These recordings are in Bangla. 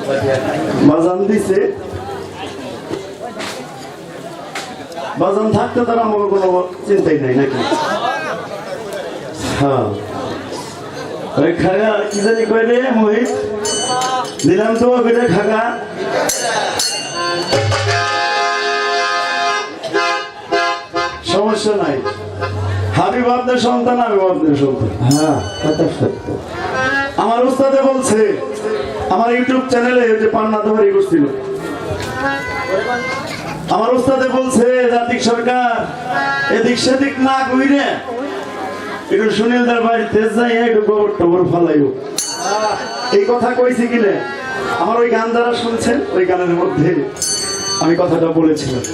বাজান দিছে বাজান থাকতে তার আমাকে কোনো চিন্তাই নাই নাকি হ্যাঁ ওই খাগা কি জানি কয় রে মোহিত দিলাম তো ওইটা খাগা সমস্যা নাই হাবিব আপনার সন্তান আমি আপনার সন্তান হ্যাঁ কথা সত্য আমার উস্তাদে বলছে আমার ইউটিউব চ্যানেলে যে পান্না ধরে করছিল আমার উস্তাদে বলছে জাতিক সরকার এদিক সেদিক না কইরে একটু সুনীলদার বাড়িতে যাই একটু গোবর টোবর ফালাইও এই কথা কইছি কিনে আমার ওই গান যারা শুনছেন ওই গানের মধ্যে আমি কথাটা বলেছিলাম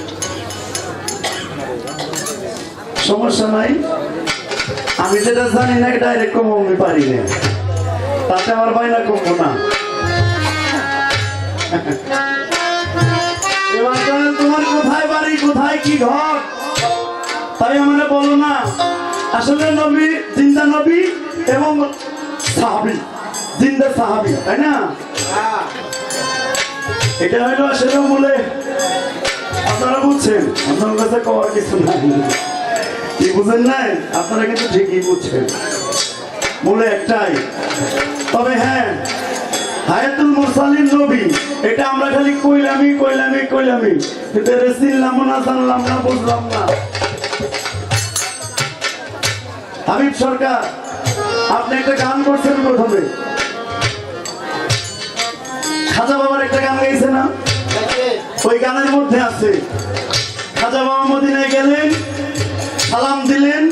সমস্যা নাই আমি যেটা জানি না ডাইরেক্ট কম আমি পারি না তাতে আমার বাইনা কমবো না এবার তোমার কোথায় বাড়ি কোথায় কি ঘর তাই আমরা বলো না আসলে নবী জিন্দা নবী এবং সাহাবী জিন্দা সাহাবী তাই না এটা হলো আসলে বলে আপনারা বুঝছেন আপনার কাছে কওয়ার কিছু নাই কি বুঝেন নাই আপনারা কিন্তু ঠিকই বুঝছেন বলে একটাই তবে হ্যাঁ হায়াতুল মুরসালিন নবী এটা আমরা খালি কইলামি কিন্তু এর চিনলাম না জানলাম না বুঝলাম না হাবিব সরকার আপনি একটা গান করছেন প্রথমে খাজা বাবার একটা গান গাইছে না ওই গানের মধ্যে আছে খাজা বাবা মদিনায় গেলেন সালাম দিলেন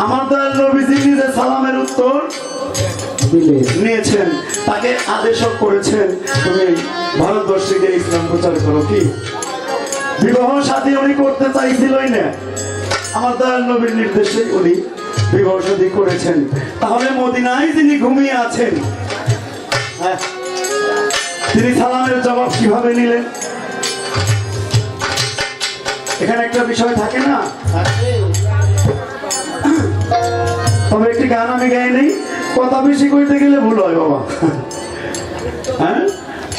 আমার দয়াল নবীজি নিজে সালামের উত্তর নিয়েছেন তাকে আদেশও করেছেন তুমি ভারতবর্ষে ইসলাম প্রচার করো কি বিবাহ শাদী উনি করতে চাইছিলই না আমার দয়াল নবীর নির্দেশে উনি বিবাহ শাদী করেছেন তাহলে মদিনায় যিনি ঘুমিয়ে আছেন তিনি সালামের জবাব কিভাবে নিলেন এখানে একটা বিষয় থাকে না তবে একটি গান আমি গাই নেই কথা বেশি কইতে গেলে ভুল হয় বাবা হ্যাঁ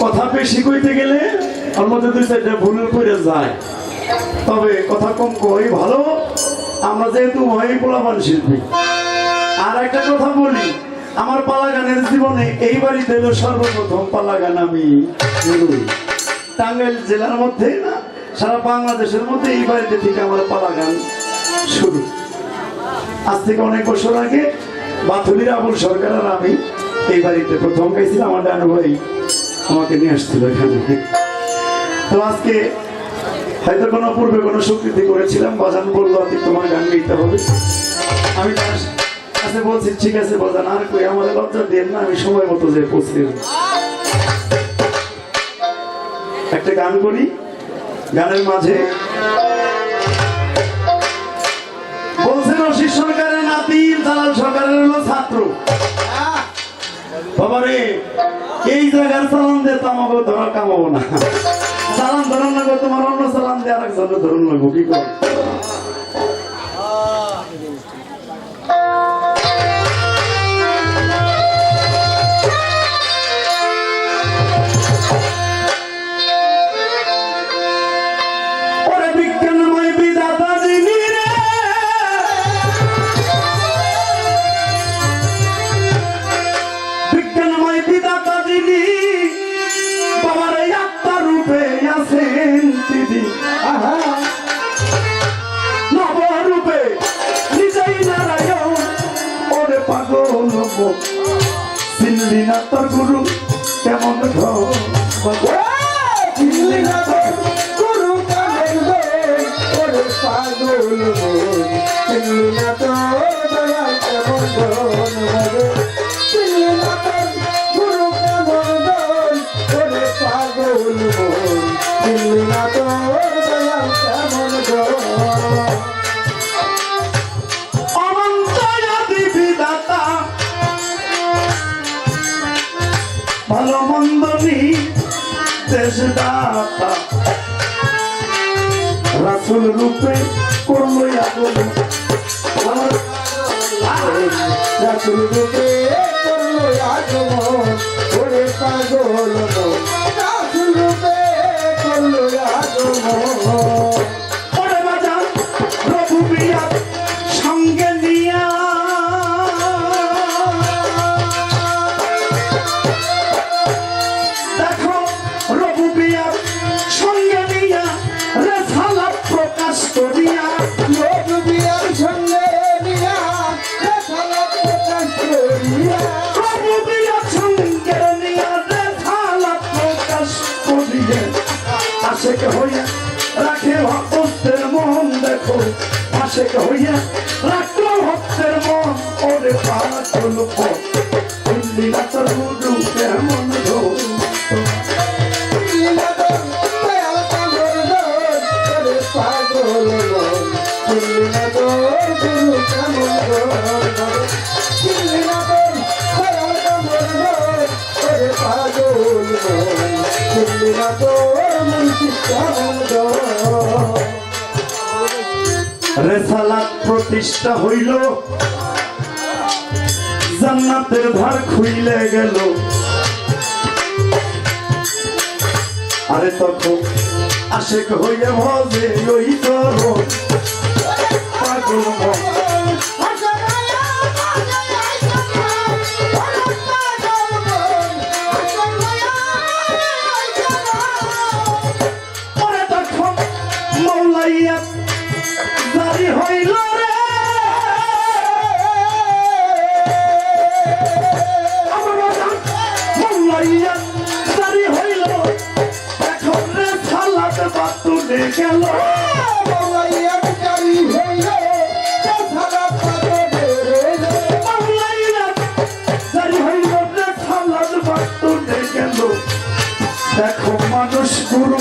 কথা বেশি কইতে গেলে ওর মধ্যে দুই চারটা ভুল করে যায় তবে কথা কম কই ভালো আমরা যেহেতু হয় পোলাপান শিল্পী আর একটা কথা বলি আমার পালা গানের জীবনে এই বাড়িতে এলো সর্বপ্রথম পালা গান আমি টাঙ্গাইল জেলার মধ্যে না সারা বাংলাদেশের মধ্যে এই বাড়িতে থেকে আমার পালা গান শুরু আজ থেকে অনেক বছর আগে বাথুলির আবুল সরকার আর আমি এই বাড়িতে প্রথম গাইছিলাম আমার ডানু ভাই আমাকে নিয়ে আসছিল এখানে তো আজকে হয়তো কোনো পূর্বে কোনো স্বীকৃতি করেছিলাম বাজান বললো আজকে তোমার গান গাইতে হবে আমি তার কাছে বলছি ঠিক আছে বাজান আর কই আমাদের লজ্জা দেন না আমি সময় মতো যে পৌঁছে একটা গান করি গানের মাঝে বলছেন অশিস সরকারের নাতি জালাল সরকারের হলো ছাত্র বাবারে এই জায়গার সালাম দিয়ে তো আমাকে ধরা কামাবো না সালাম ধরুন লাগবো তোমার অন্য সালাম দিয়ে আরেকজনের ধরুন লাগবো কি কর নবরূপে নিজেই নারায়ণ ওরে পাগল চিনলি না তোর গুরু কেমন চিনলি না তোর গুরু কেমন ওরে পাগল চিনলি না তোর দয়া কেমন চিনলি না তোর গুরু কেমন ওরে পাগল চিনলি না তোর দয়া কেমন ভালো মন্দ দেশ দাতা রাসূল রূপে করলো আগমন রাসূল রূপে করলো আগমন ওরে পাগল আশেক হইয়া রাখে ভক্তের মন দেখো আশেক হইয়া রাখলো ভক্তের মন ওরে পাগল মন লীলা তোর গুরু কেমন ধর রেসালাত প্রতিষ্ঠা হইল জান্নাতের ধার খুইলে গেল আরে তখন আশেক হইয়া ভজে ওই তোর পাগল মন জারি হইল রে মোল্লাইয়া জারি হইল এখন রে সালাত বাতুলে গেল মোল্লাইয়া জারি হইল সালাত বাতুলে মোল্লাইয়া জারি হইল রে সালাত বাতুলে গেল দেখো মানুষ গুরু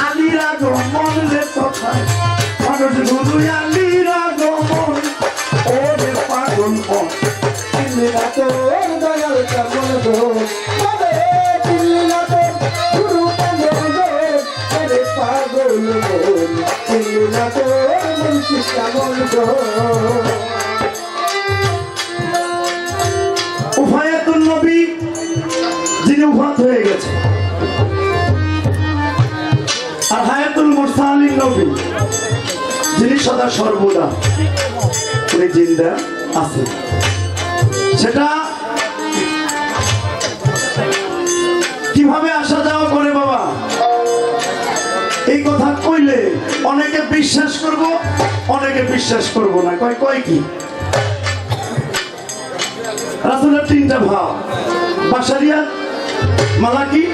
আলীর আগমন রে কোথায় মানুষ গুরু আলীর আগমন ওরে পাগল মন লীলা তোর দয়াল কেমন ধর লীলা তোর গুরু কেমন ধর ওরে পাগল মন লীলা তোর মুন্সি কেমন ধর উফায়াতুন নবী যিনি উফাত হয়ে গেছে আর হায়াতুল মুরসালিন নবী যিনি সদা সর্বদা উনি জিন্দা আছে সেটা কিভাবে আসা যাওয়া করে বাবা এই কথা কইলে অনেকে বিশ্বাস করব অনেকে বিশ্বাস করব না কয় কয় কি রাসূলের তিনটা ভাব বাশারিয়া মালাকি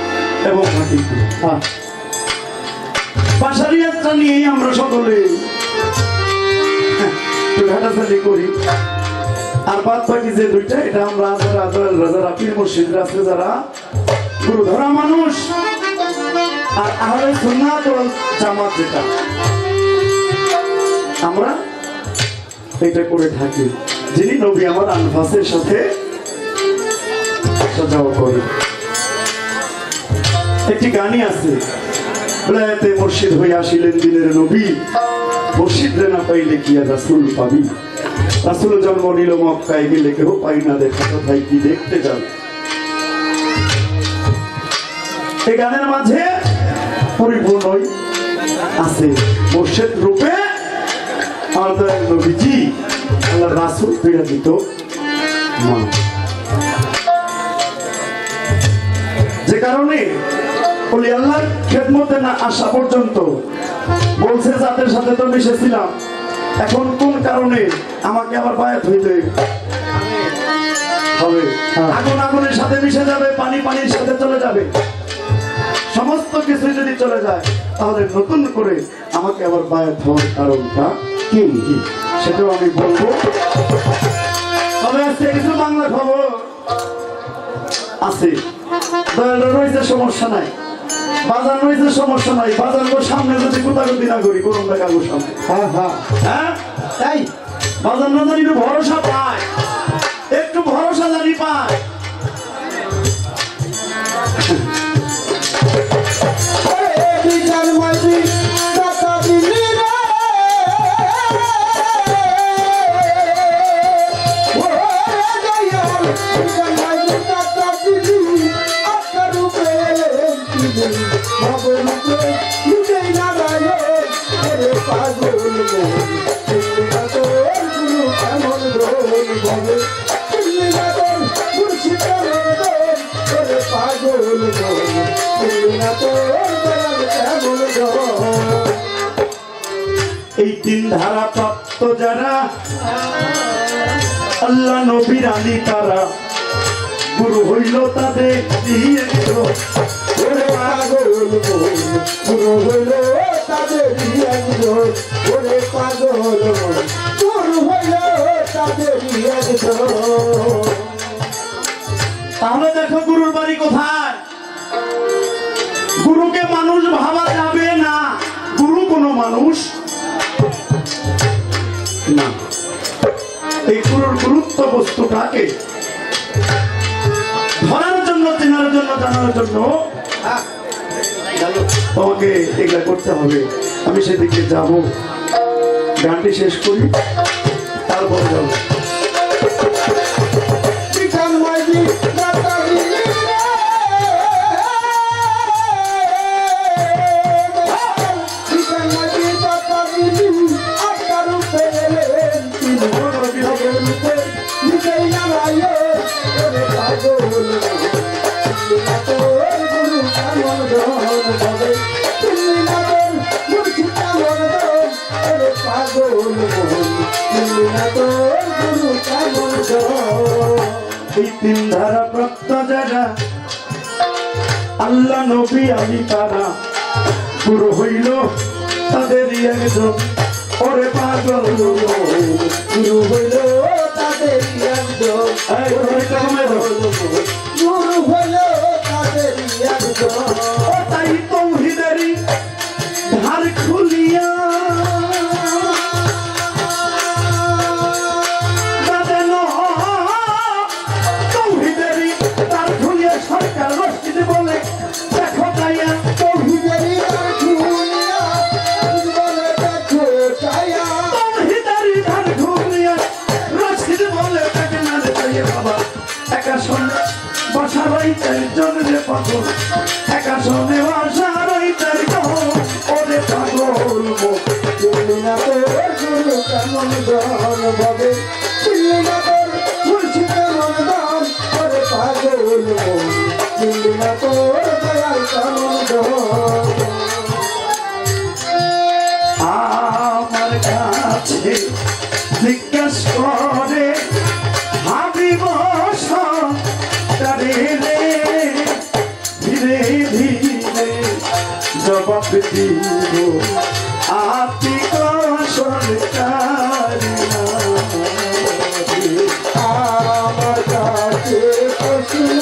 এবং হাকিকি বাশারিয়াতটা নিয়েই আমরা সকলে ঘাটাঘাটি করি আর বাদ বাকি যে দুইটা এটা আমরা যারা পীর মুর্শিদরা আছে যারা গুরু ধরা মানুষ আর আহলে সুন্নাত ওয়াল জামাত যেটা আমরা এটা করে থাকি যিনি নবী আমার আনফাসের সাথে সাজাও করে একটি গানই আছে বেলায়েতে মুর্শিদ হয়ে আসিলেন দিনের নবী মুর্শিদ রে না পাইলে কি আর রাসূল পাবি রাসূল জন্ম নিল মক্কায় গেলে কেউ পাই না দেখা কোথায় কি দেখতে যাবে এই গানের মাঝে পরিপূর্ণই আছে মুর্শিদ রূপে আমাদের নবীজি আল্লাহর রাসূল বিরাজিত মা যে কারণে বলি আল্লাহর খেদমতে না আসা পর্যন্ত বলছে যাদের সাথে তো মিশেছিলাম এখন কোন কারণে আমাকে আবার বায়াত হইতে হবে আগুন আগুনের সাথে মিশে যাবে পানি পানির সাথে চলে যাবে সমস্ত কিছু যদি চলে যায় তাহলে নতুন করে আমাকে আবার বায়াত হওয়ার কারণটা কি সেটাও আমি বলবো তবে আজকে কিছু বাংলা খবর আছে রয়েছে সমস্যা নাই বাজার রয়েছে সমস্যা নাই বাজার সামনে যদি কোথাগুতি না করি কোন কাগজ সামনে হ্যাঁ তাই বাজার না জানি একটু ভরসা পায় একটু ভরসা জানি পায় এই তিন ধারা প্রাপ্ত যারা আল্লাহ নবীর আলী তারা গুরু হইল তাদের পাগল মন পুরো হইল তাদেরই একজন ওরে পাগল মন পুরো হইল তাদেরই একজন। তাহলে দেখো গুরুর বাড়ি কোথায়? গুরুকে মানুষ ভাবা যাবে না। গুরু কোনো মানুষ না। এই গুরুর গুরুত্ব বস্তুটাকে ধরার জন্য, চেনার জন্য, জানার জন্য তোমাকে এগুলা করতে হবে। আমি সেদিকে যাব, গানটি শেষ করি, তারপর যাব। এই তিন ধারা প্রাপ্ত যারা আল্লাহ নবী আলী তারা গুরু হইল তাদেরই একজন ওরে পাগল গুরু হইল তাদেরই একজন গুরু হইল তাদেরই একজন। তাই তৌহিদেরই ধার খুলিয়া সরকার মসজিদ বলে দেখো তাইয়া তৌহিদেরই ধার খুলিয়া বলে দেখো তাইয়া তৌহিদেরই ধার খুলিয়া মসজিদ বলে দেখে না রে তাইয়া বাবা একা শোনে বসা রইতে জনরে পাগল একা শোনে বসা রইতে ওরে পাগল চিনলি না তোর গুরু কেমন ধন ভাবে চিনলি না তোর মুর্শিদ কেমন ধন ওরে পাগল মন চিনলি না তোর দয়াল কেমন ধন। আমার কাছে জিজ্ঞাস করে হাবিব সরে রে ধীরে ধীরে জবাব দিব আপনি সরকার আমার কাছে প্রশ্ন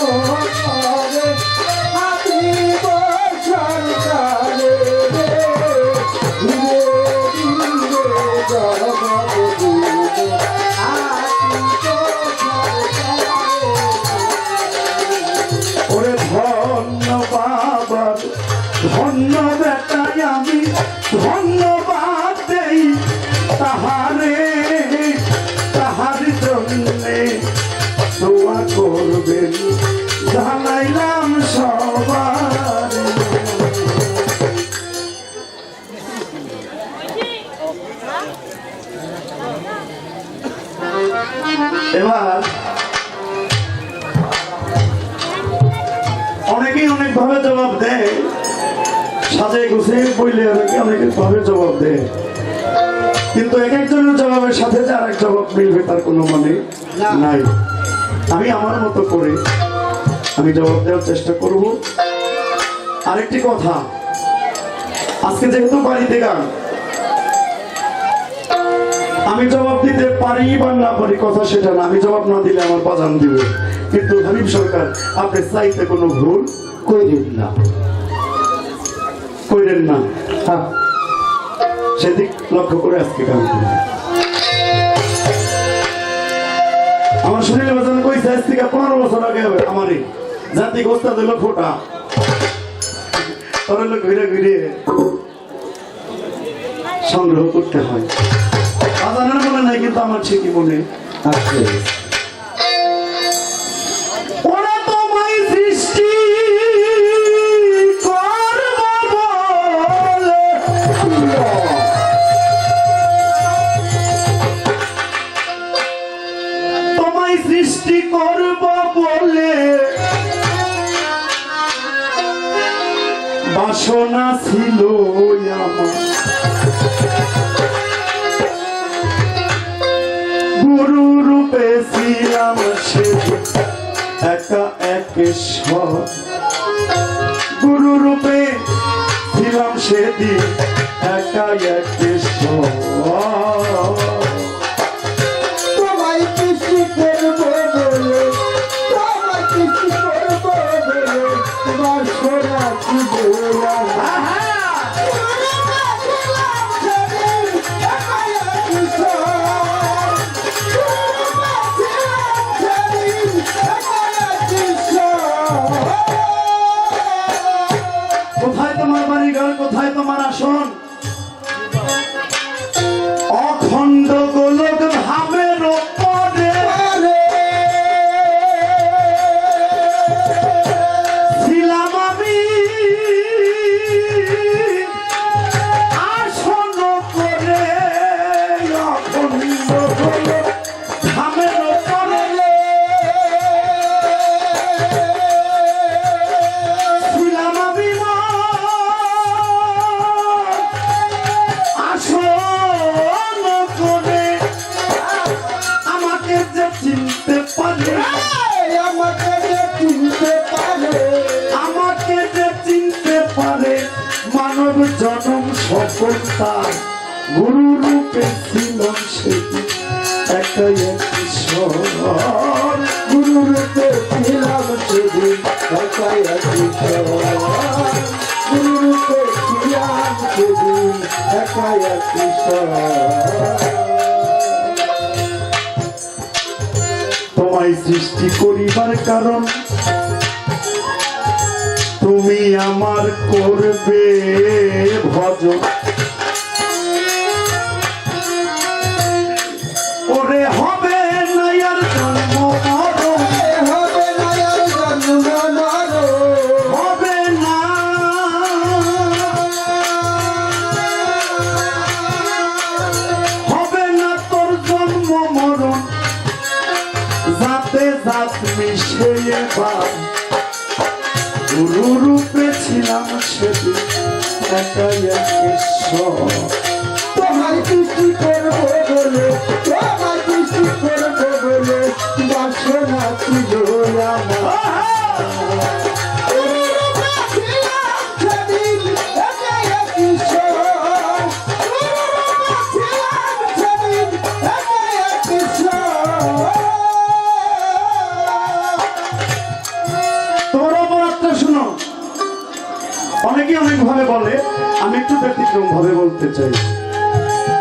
করে আমি সরকারে ধীরে ধীরে জবাব দিব আপনি ওরে ধন্য বাবার ধন্য বেটাই আমি ধন্যবাদ দেই তাহারে তাহার জন্যে দোয়া করবেন জানাইলাম সবার। এবার অনেকেই অনেক ভাবে জবাব দেয়, সাজে গুছে বইলে অনেকে ভাবে জবাব দেয়, কিন্তু এক একজনের জবাবের সাথে যে আরেক জবাব মিলবে তার কোনো মানে নাই। আমি আমার মতো করে আমি জবাব দেওয়ার চেষ্টা করব। আরেকটি কথা, আজকে যেহেতু বাড়িতে গান, আমি জবাব দিতে পারি বা না পারি কথা সেটা না, আমি জবাব না দিলে আমার বাজান দিবে, কিন্তু হানিফ সরকার আপনি চাইতে কোনো ভুল কইরেন না, কইরেন না। হ্যাঁ, সেদিক লক্ষ্য করে আজকে গান করব। আমার শরীরে বাজান কইছে আজ থেকে 15 বছর আগে আমারই জাতি গোস্তা দিল ফোটা তোর ঘুরে ঘুরে সংগ্রহ করতে হয়। বাজানের মনে নাই, কিন্তু আমার ঠিকই মনে আছে। ওরা তোমায় সৃষ্টি করব বলে, তোমায় সৃষ্টি করব বলে বাসনা ছিল আমার, গুরু রূপে ছিলাম সে একা একেশ্বর। গুরু রূপে ছিলাম সেদিন একা একেশ্বর। তোমায় কৃষ্টি করবো বলে, তোমায় কৃষ্টি করবো বলে, তোমার সোনা ছিল কোথায় তোমার বাড়ি ঘর, কোথায় তোমার আসন? অখণ্ড গোলক ধামের ওপরে ছিলাম আমি আসন করে। অখণ্ড গোলক ধামের ওপরে ছিলাম আমি আসন করে। আমাকে যে চিনতে পারে, আমাকে যে চিনতে পারে, আমাকে যে চিনতে পারে, মানব জনম সকল তার গুরু রূপে ছিলাম সেদিন একা ঈশ্বর। গুরু রূপে ছিলাম সেদিন একা ঈশ্বর। গুরু রূপে ছিলাম সেদিন একা ঈশ্বর। তোমায় সৃষ্টি করিবার কারণ তুমি আমার করবে ভজন। ওরে হবে না আর জন্ম মরণ, হবে না আর জন্ম মরণ, হবে না। হবে না তোর জন্ম মরণ, যাতে জাত মিশে এবার গুরু রূপে ছিলাম সেদিন একা ঈশ্বর। তোমায় কৃষ্টি করবো বলে, তোমায় কৃষ্টি করবো বলে, বাসনা ছিল আমার। গুরু রূপে ছিলাম সেদিন একা ঈশ্বর। গুরু রূপে ছিলাম সেদিন একা ঈশ্বর। তোমার অপরাধটা শুনো। অনেকে অনেক ভাবে বলে, আমি একটু ব্যতিক্রম ভাবে বলতে চাই।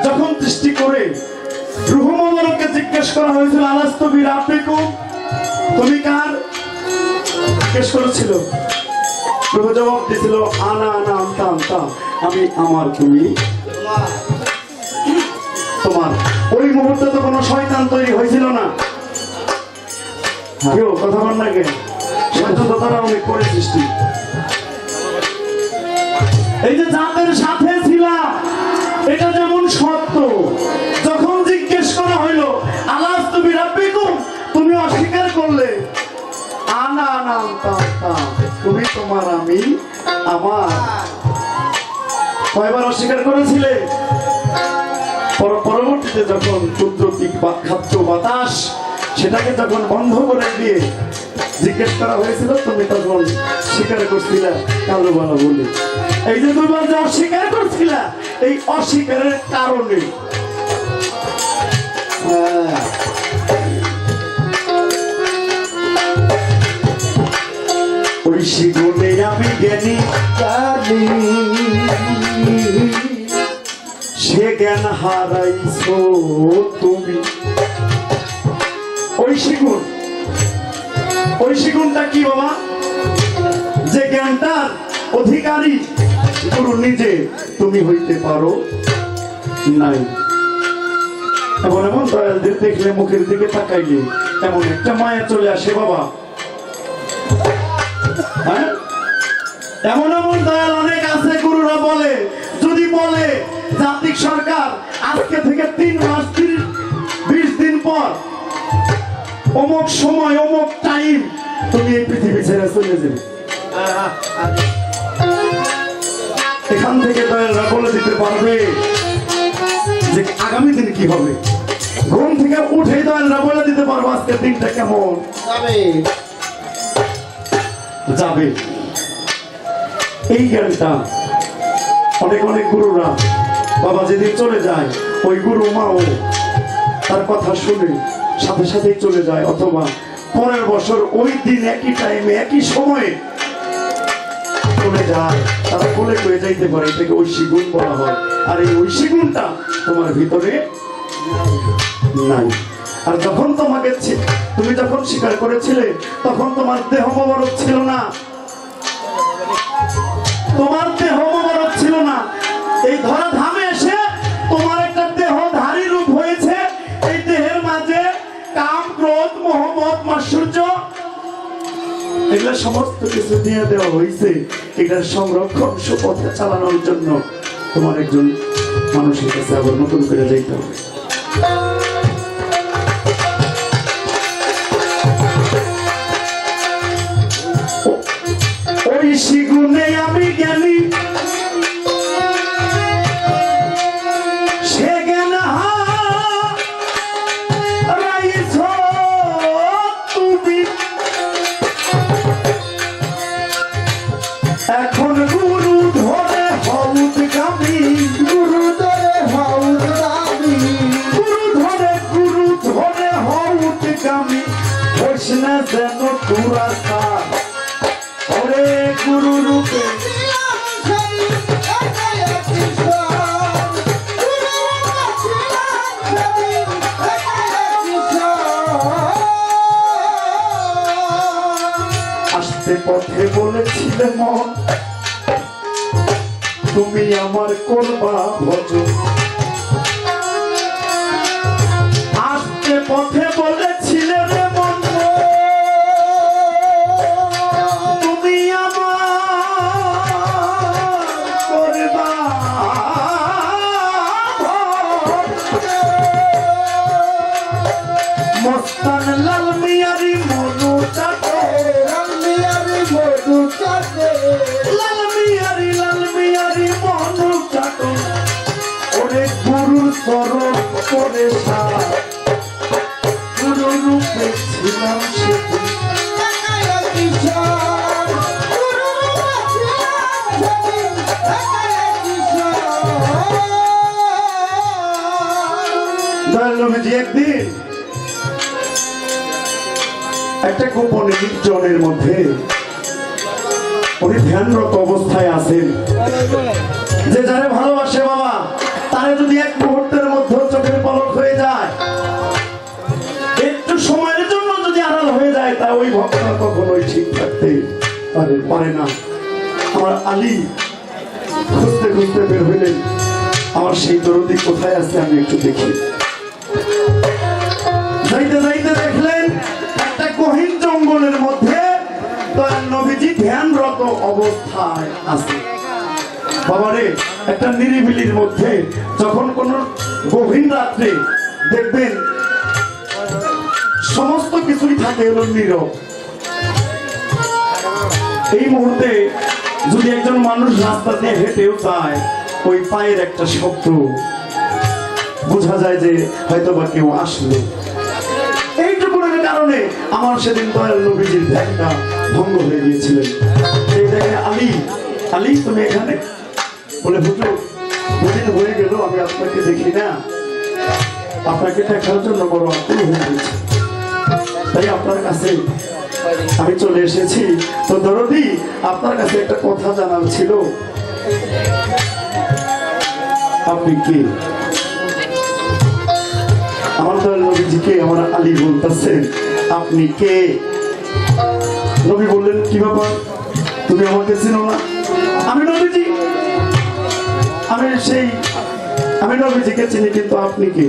যখন সৃষ্টি করে রুহুমকে জিজ্ঞেস করা হয়েছিল, আলাস্তু বিরাব্বিকুম, তুমি কার? জিজ্ঞেস করেছিল। রুহু জবাব দিয়েছিল, আনা আনা আনতা আনতা, আমি আমার, তুমি তোমার। ওই মুহূর্তে তো কোনো শয়তান তৈরি হয়েছিল না। কেউ কথা বল না কে? শয়তান তো তারা অনেক করে সৃষ্টি। এই যে জাতের সাথে ছিলাম, এটা যেমন সত্য। যখন জিজ্ঞেস করা হইল আলাস্তু বিরাব্বিকুম, তুমি অস্বীকার করলে। আনা আনা আনতা আনতা, তুমি তোমার, আমি আমার। কয়বার অস্বীকার করেছিলে? পরবর্তীতে যখন কুদরতি খাদ্য বাতাস সেটাকে যখন বন্ধ করে দিয়ে জিজ্ঞেস করা হয়েছিল, তুমি তখন স্বীকার করছিলা কালো বলা বলে। এই যে দুইবার যে অস্বীকার করছিলা, এই অস্বীকারের কারণে ওই শিগুনে আমি জ্ঞানী, জানি সে জ্ঞান হারাইছো তুমি। ওই শিগুন, ওই শিগুনটা কি বাবা? যে জ্ঞানটার অধিকারী গুরু নিজে তুমি হইতে পারো নাই। এমন এমন দয়ালদের দেখলে মুখের দিকে তাকাইলে এমন একটা মায়া চলে আসে বাবা। হ্যাঁ, এমন এমন দয়াল অনেক আছে, গুরুরা বলে, যদি বলে জাতিক সরকার আজকে থেকে 3 মাস 20 দিন পর অমুক সময় অমুক টাইম তুমি এই পৃথিবী ছেড়ে চলে যাবে, এখান থেকে দয়ালরা বলে দিতে পারবে যে আগামী দিন কি হবে। ঘুম থেকে উঠে দয়ালরা বলে দিতে পারবো আজকের দিনটা কেমন যাবে। যাবে। এই জ্ঞানটা অনেক অনেক গুরুরা বাবা যেদিন চলে যায় ওই গুরু মাও তার কথা শুনে সাথে সাথেই চলে যায়, অথবা পরের বছর ওই দিন একই টাইমে একই সময়ে চলে যায়। তারা বলে হয়ে যাইতে পারে, এটাকে ঐশী গুণ বলা হয়। আর এই ঐশী গুণটা তোমার ভিতরে নাই। আর যখন তুমি যখন স্বীকার করেছিলে তখন তোমার দেহ মোবারক ছিল না, তোমার দেহ মোবারক ছিল না। এই ধরা ধামে এসে তোমার একটা দেহধারী রূপ হয়েছে। এই দেহের মাঝে কাম, ক্রোধ, মোহ, মদ, মাৎসর্য এগুলো সমস্ত কিছু দিয়ে দেওয়া হয়েছে এটার সংরক্ষণ সুপথে চালানোর জন্য। তোমার একজন মানুষের কাছে আবার নতুন করে যাইতে হবে। ঐশী গুণে আমি জ্ঞানী, সে জ্ঞান হারাইছ তুমি। এখন গুরু ধরে হউদগামী, গুরু ধরে হউদগামী, গুরু ধরে হউদগামী। হোস না যেন দুরাশা, ওরে গুরু রূপে আসতে পথে বলেছিলে মন, তুমি আমার করবা ভজন। আসতে পথে বলেছিলে রে মন, তুমি আমার করবা ভজন। মস্তান লাল মিয়ারি মনু চাটে, লাল মিয়ারি মধু চাটে, লাল মিয়ারি মনু চাটে। ওরে গুরুর চরণ করে গুরু রূপে ছিলাম সেদিন। দয়ালুজি একদিন একটা গোপন নির্জনের মধ্যে উনি ধ্যানরত অবস্থায় আছেন। যে যারে ভালোবাসে বাবা, তারে যদি এক মুহূর্তের মধ্যে চোখের পলক হয়ে যায়, একটু সময়ের জন্য যদি আড়াল হয়ে যায়, তা ওই ভক্তরা কখনোই ঠিক থাকতে পারে না। আমার আলী খুঁজতে খুঁজতে বের হইলেন, আমার সেই দরদি কোথায় আছে আমি একটু দেখি। যাইতে যাইতে দেখলেন একটা গহীন জঙ্গলের মধ্যে দয়াল নবীজি ধ্যানরত অবস্থায় আছে। বাবারে, একটা নিরিবিলির মধ্যে যখন কোন গভীর রাত্রে দেখবেন সমস্ত কিছুই থাকে হলো নীরব। এই মুহূর্তে যদি একজন মানুষ রাস্তা দিয়ে হেঁটেও যায়, ওই পায়ের একটা শব্দ বোঝা যায় যে হয়তো বা কেউ আসলো। এইটুকুনের কারণে আমার সেদিন দয়াল নবীজির ধ্যানটা ভঙ্গ হয়ে গিয়েছিলেন। এই দেখে আলী তুমি এখানে বলে, হুজুর দুদিন হয়ে গেল আমি আপনাকে দেখি না, আপনাকে দেখার জন্য বড় আকুল হয়ে গেছে, তাই আপনার কাছে আমি চলে এসেছি। তো দরদি, আপনার কাছে একটা কথা জানার ছিল। আপনি কে? আমার দয়াল নবীজিকে আমার আলী বলতেছেন, আপনি কে? নবী বললেন, কি ব্যাপার, তুমি আমাকে চিনো না? আমি নবীজি, আমি নবীজিকে চিনি, কিন্তু আপনি কে?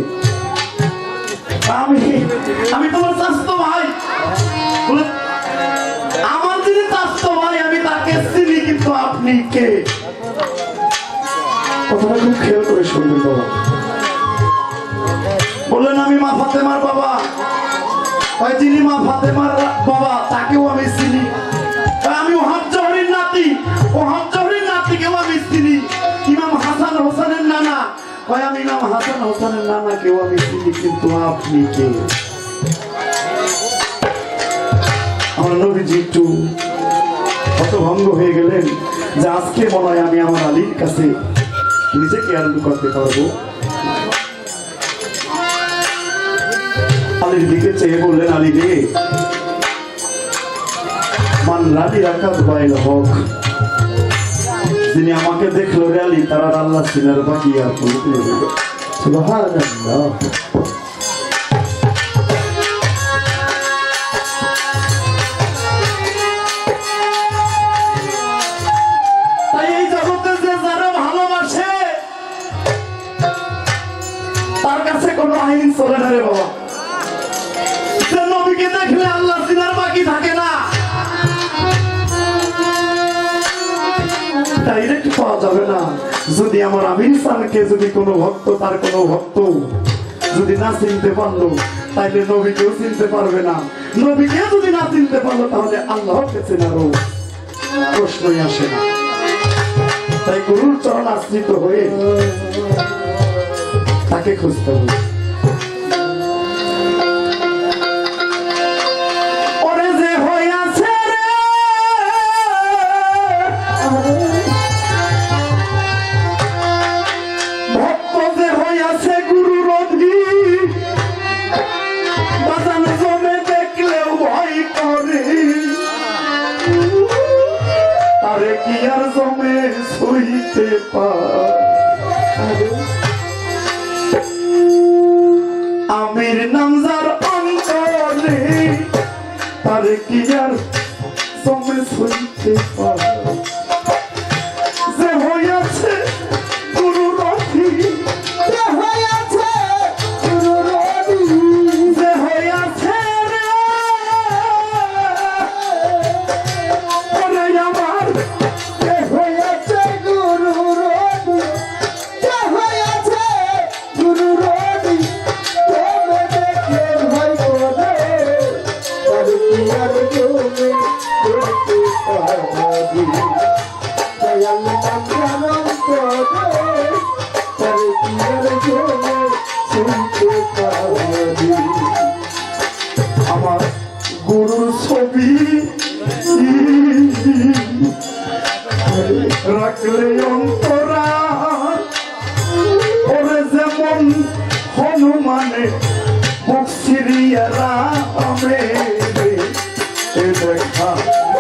আমি তোমার চাচাতো ভাই। বলে, আমার যিনি চাচাতো ভাই আমি তাকে চিনি, কিন্তু আপনি কে? কথাটা খুব খেয়াল করে শুনবেন বাবা। বললেন, আমি মা ফাতেমার বাবা। যিনি মা ফাতেমার বাবা তাকেও আমি চিনি। আমি ওহাব জহরির নাতি, ওহাব জহরির নাতিকেও আমি চিনি। ইমাম হাসান হোসেনের নানা, আমি ইমাম হাসান হোসেনের নানাকেও আমি চিনি, কিন্তু আপনি কে? আমার নবীজি একটু হতভঙ্গ হয়ে গেলেন। যে আজকে মনে হয় আমি আমার আলীর কাছে নিজেকে আর লুকাতে পারবো। আলীর দিকে চেয়ে বললেন, আলী রে, মান রানী রাখাত বাইল হক, যিনি আমাকে দেখলো রে আলী, তারা আল্লাহ সিনার বাকি আর সুবহানাল্লাহ। তাই এই জগতে যে যারা ভালোবাসে তার কাছে কোনো আইন চলে না রে বাবা। যে নবীকে দেখলে আল্লাহ সিনার বাকি থাকে না, ডাইরেক্ট পাওয়া যাবে না। যদি আমার আমির সানকে যদি কোনো ভক্ত, তার কোনো ভক্ত যদি না চিনতে পারলো, তাইলে নবীকেও চিনতে পারবে না। নবীকে যদি না চিনতে পারলো, তাহলে আল্লাহকে চেনারও প্রশ্নই আসে না। তাই গুরুর চরণ আশ্রিত হয়ে তাকে খুঁজতে হবে। ওরে যে হইয়াছে রে, ভক্ত যে হইয়াছে গুরুর অধীন, বাজান জমে দেখলেও ভয় করে, তারে কি আর জমে ছুঁইতে পারে। আমির নাম যার অন্তরে, তারে কি আর জমে ছুঁইতে পারে। যে হইয়াছে গুরুর অধীন, যে হইয়াছে গুরুর অধীন, যে হইয়াছে রে ওরে আমার, যে হইয়াছে গুরুর অধীন, যে হইয়াছে গুরুর অধীন, তবে দেখলে ভয় করে, তবে কি আর তুমি দেখতে পারবি। দয়াল নাম জানম করে, তবে কি আর তুমি শুনতে পারবি। আমার গুরুর ছবি রাখলে অন্তরা, ওরে যেমন হনুমানে মুখ সিরিয়া রামে এ দেখা।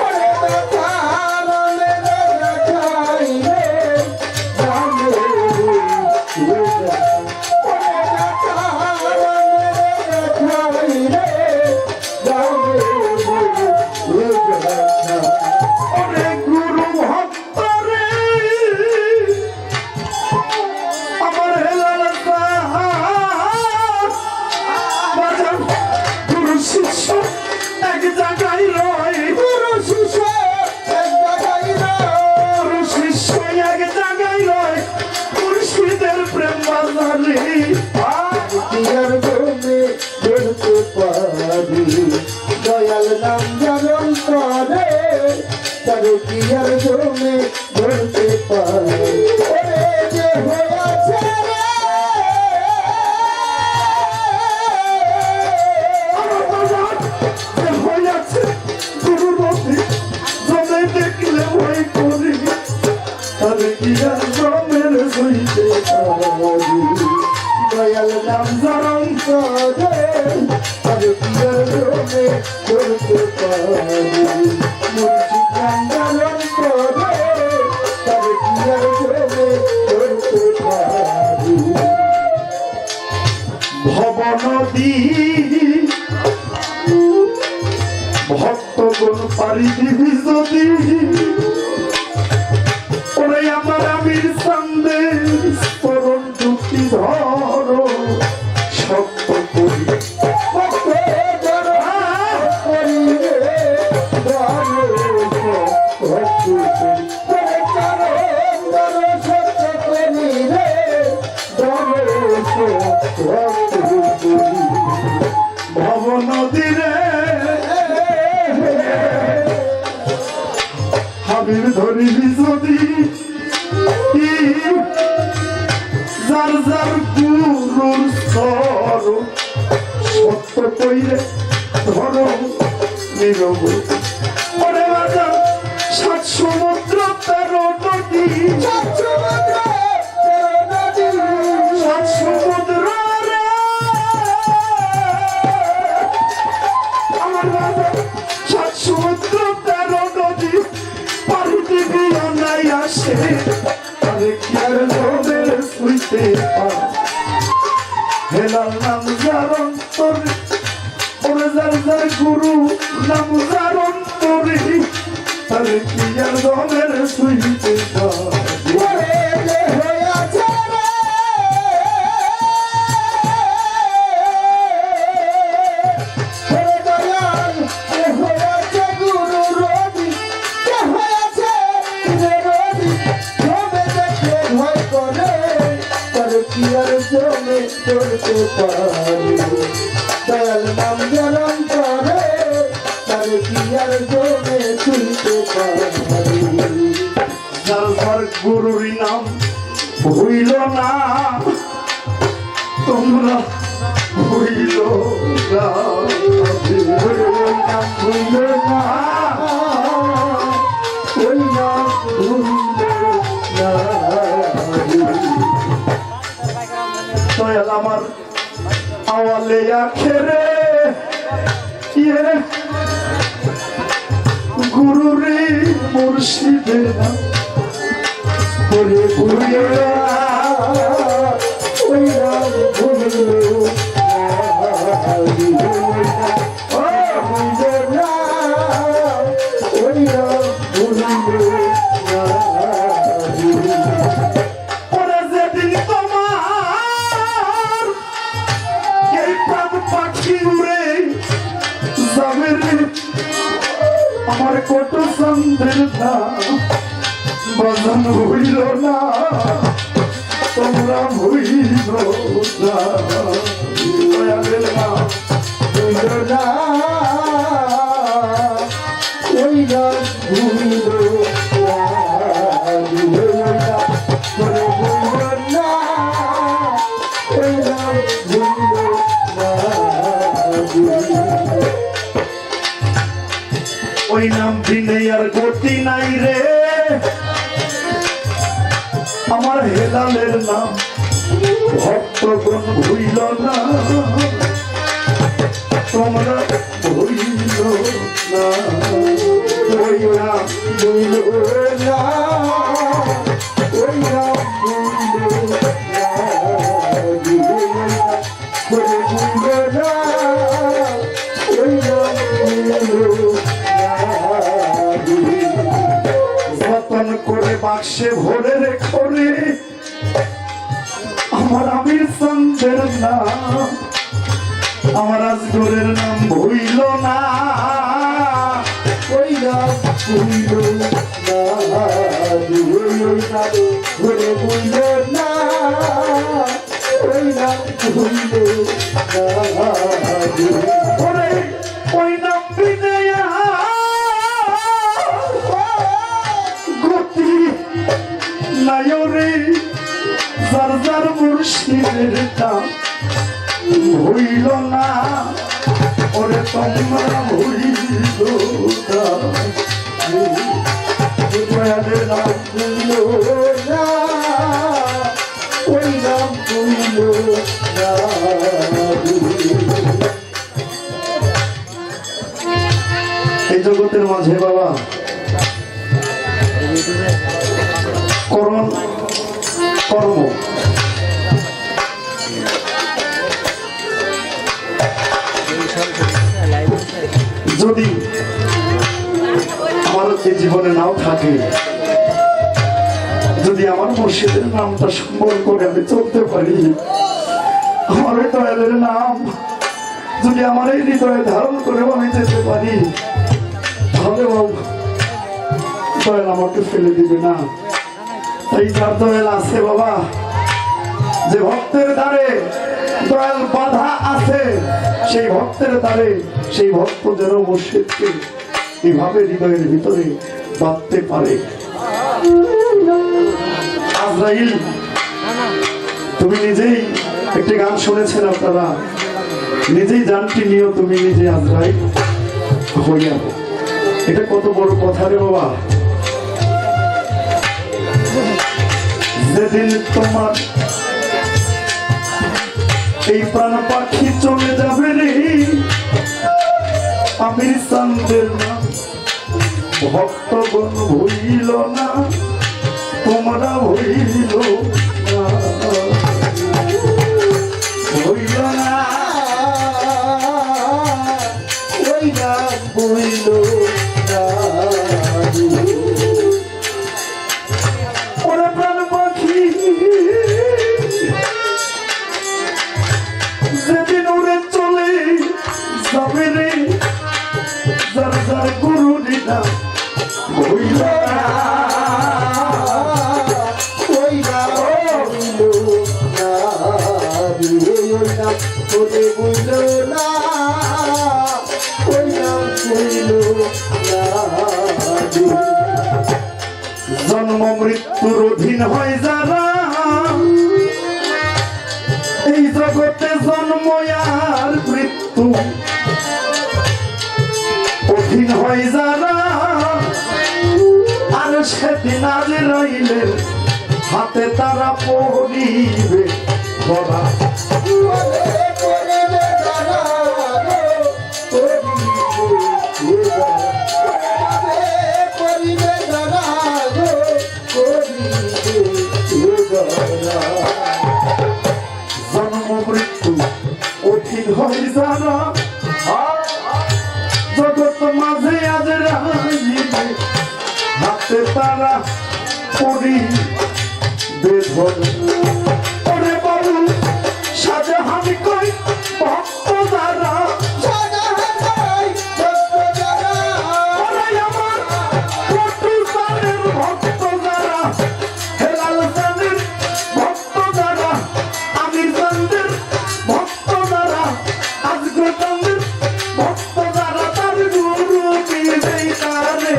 ওরে দেখা রামে দেখাই রে, রামে রে দেখা। ওরে দেখা রামে দেখাই রে, রামে রে দেখা। ওরে গুরু ভক্ত রে, আমার হেলাল বাজার গুরু শিষ্য এক জায়গায় রয়, গুরু শিষ্য এক জায়গায় রয়, গুরু শিষ্য এক জায়গায় রয়, মুর্শিদের প্রেম বাজারে। কি আর তুমি ধরতে পারবি। দয়াল নাম জানম করে, তবে কি আর তুমি ধরতে পারবি। ওরে যে হইয়াছে রে, আমার বাজার যে হইয়াছে গুরুর অধীন, জমে দেখলে ভয় করি, তবে কি আর জমের হইতে পারি। দয়াল নাম জানম করে, তবে কি আর তুমি ধরতে পারবি। মুর্শিদ নাম জানম করে, তবে কি আর তুমি ধরতে পারবি। ভবনদী ভক্তগণ পারি দিবি যদি, ওরে আমার আমির সান্দে তরুণ যুক্তি ধরো, সত্য করি ভবনদীরে হাবির ধরিবি যদি, যার যার গুরুর স্তর, সত্য কইরে ধরো নীরব। ওরে বাজার 7 সমুদ্র তেরো আসে আরে কি আর রোদের শুইতে পারে হেলাল নাম যার অন্তরে ওরে যার যার গুরু নাম যার অন্তরে আরে কি আর রোদের শুইতে পারে দয়াল নাম জনম করে তার কি আর জমে তুলতে পারি যার যার গুরুর নাম হইল না তোমরা হইল না নাম ভুল না ওই নাম ভুল না দয়াল আমার আওয়ালে আখেরে ইয়ে গুরুরে মুর্শিদের নাম বলে ভুলে ওই নাম ভুল ওরা যেদিন তোমার এই প্রাণ পাখি উড়ে যাবে রে আমার কত সন্দের নাম বদন হইল না তোমরা হইল না দয়ালের নাম ওই নাম ভুল ওই নাম দিনে আর গতি নাই রে আমার হেলালের নাম ভক্তগণ ভুইল না তোমরা ভুইল না ওই নাম ভুল না ওই নাম ভুল না ওই নাম যতন করে বাক্সে ভরে রেখো রে আমার আমির চন্দ্রের নাম আমার আজগরের নাম ভুইল না ওই নাম ভুল না ওই নাম ভুল না ওই নাম ভুল না ওরে ওই নাম বিনয়া গতি নাই রে যার যার মুর্শিদের নাম হইল না ওরে তোমরা হইল না দয়ালের নাম ভুল না ওই নাম ভুল না এই জগতের মাঝে বাবা করণ কর্ম যদি আমার এই জীবনে নাও থাকে যদি আমার মুর্শিদের নামটা সম্বল করে আমি চলতে পারি আমার ওই দয়ালের নাম যদি আমার এই হৃদয়ে ধারণ করেও আমি যেতে পারি তাহলে দয়াল আমাকে ফেলে দিবে না তাই যার দয়াল আছে বাবা যে ভক্তের দ্বারে দয়াল বাধা আছে সেই ভক্তের দ্বারে সেই ভক্ত যেন মুর্শিদকে এইভাবে হৃদয়ের ভিতরে বাঁধতে পারে। আজরাইল তুমি নিজেই একটি গান শুনেছেন আপনারা, নিজেই জানটি নিও তুমি নিজে আজরাইল হইয়া। এটা কত বড় কথা রে বাবা। যেদিন তোমার এই প্রাণ পাখি চলে যাবে রে আমির চান্দের নাম ভক্তগণ ভুলিল না তোমরা হইল না, হইল না, ওই নাম বইল না। ওরে প্রাণ পাখি যেদিন উড়ে চলে যাবে রে, যার যার গুরু নিনা হইল না, ওই নাম বইল না, ওই নাম তোরে বইল না, ওই নাম বইল না। জন্ম মৃত্যুর অধীন হয় যারা, এই জগতে জন্ম আর মৃত্যু অধীন হয় যারা, আর সেদিন আজ রইলের হাতে তারা পড়িবে ধরা। ওরে করে দে দাদা গো, করিবে দাদা গো, করিবে দাদা। জন্ম মৃত্যু অধীন হয় যারা, জগৎ মাঝে আজ রাইবে হাতে তারা পড়িবে ধরা। ওরে বাবু শাহজাহান কই ভক্ত যারা, ওরে আমার পটুসানের ভক্ত যারা, হেলাল চাঁদের ভক্ত যারা, আমির চাঁদের ভক্ত যারা, আজগর চাঁদের ভক্ত যারা, তার গুরু দিবেই তারে,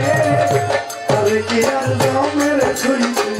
তারে কি আর জমের ছইতে